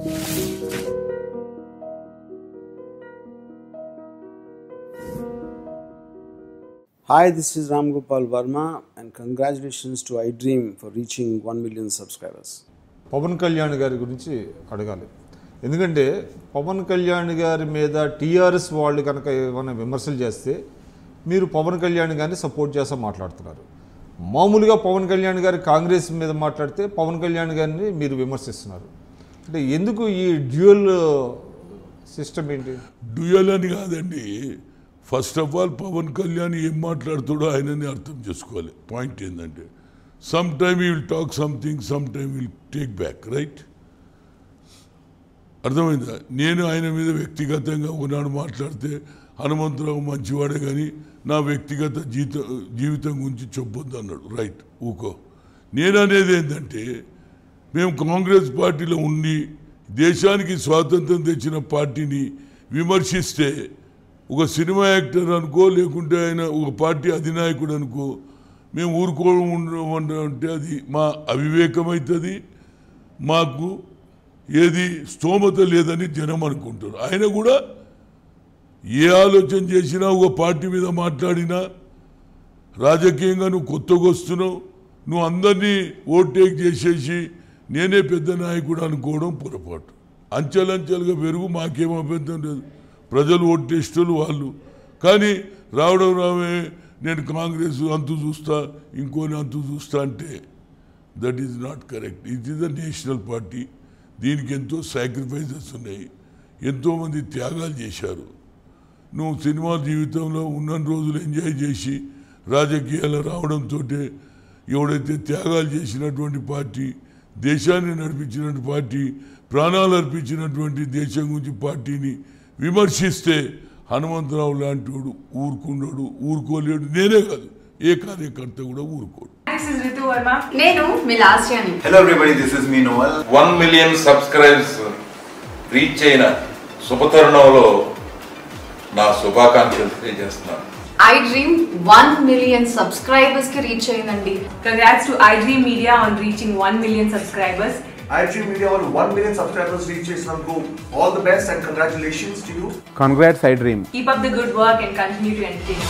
Hi, this is Ram Gopal Verma and congratulations to iDream for reaching 1 million subscribers. Pawan Kalyan గారి గురించి అడగాలి. ఎందుకంటే పవన్ కళ్యాణ్ గారి మీద టీఆర్ఎస్ వాళ్ళు కనుక ఏమైనా విమర్శలు చేస్తే మీరు పవన్ కళ్యాణ్ గారిని సపోర్ట్ చేస్తూ మాట్లాడుతున్నారు. మామూలుగా పవన్ కళ్యాణ్ గారి కాంగ్రెస్ మీద మాట్లాడితే పవన్ కళ్యాణ్ గారిని మీరు విమర్శిస్తున్నారు. అంటే ఎందుకు ఈ డ్యూయల్ సిస్టమ్ ఏంటి? డ్యూయల్ అని కాదండి. First of all Pawan Kalyan ఏం మాట్లాడుతాడో ఆయనని అర్థం చేసుకోవాలి. పాయింట్ ఏంటంటే some time you will talk something, some time will take back, right? అర్థమైందా? నేను ఆయన మీద వ్యక్తిగతంగా ఒకనాడు మాట్లాడితే హనుమంతరావు మంచివాడే కానీ నా వ్యక్తిగత జీవితం గురించి చెప్పొద్దు అన్నాడు. రైట్, ఊకో. నేను అనేది ఏంటంటే మేము కాంగ్రెస్ పార్టీలో ఉండి దేశానికి స్వాతంత్రం తెచ్చిన పార్టీని విమర్శిస్తే ఒక సినిమా యాక్టర్ అనుకో, లేకుంటే ఆయన ఒక పార్టీ అధినాయకుడు అనుకో, మేము ఊరుకోమంటే అది మా అవివేకమవుతుంది. మాకు ఏది స్తోమత లేదని జనం అనుకుంటారు. ఆయన కూడా ఏ ఆలోచన చేసినా, ఒక పార్టీ మీద మాట్లాడినా, రాజకీయంగా నువ్వు కొత్తగా వస్తున్నావు, నువ్వు అందరినీ ఓవర్టేక్ చేసేసి నేనే పెద్ద నాయకుడు అనుకోవడం పొరపాటు. అంచెలంచెలుగా పెరుగు, మాకేం అభ్యంతరం లేదు. ప్రజలు ఓటేస్టులు వాళ్ళు. కానీ రావడం రావే నేను కాంగ్రెస్ అంతు చూస్తా, ఇంకోని అంతు చూస్తా అంటే that is not correct. It is a national party. దీనికి ఎంతో సాక్రిఫైసెస్ ఉన్నాయి, ఎంతోమంది త్యాగాలు చేశారు. నువ్వు సినిమా జీవితంలో ఉన్న రోజులు ఎంజాయ్ చేసి రాజకీయాలు రావడంతో ఎవడైతే త్యాగాలు చేసినటువంటి పార్టీ, దేశాన్ని నడిపించినటువంటి పార్టీ, ప్రాణాలు అర్పించినటువంటి దేశం గురించి పార్టీని విమర్శిస్తే హనుమంతరావు లాంటి వాడు ఊరుకున్నాడు, ఊరుకోలేడు. నేనే కాదు, ఏ కార్యకర్త కూడా ఊరుకోడు. Hello everybody, this is me Noel. 1 million subscribers reach అయిన శుభతరుణంలో నా శుభాకాంక్షలు తెలియజేస్తున్నాను. iDream 1 million subscribers ki reach ayindandi. Congrats to iDream Media on reaching 1 million subscribers. iDream Media on 1 million subscribers reach chesinanduku all the best and congratulations to you. Congrats iDream. Keep up the good work and continue to entertain.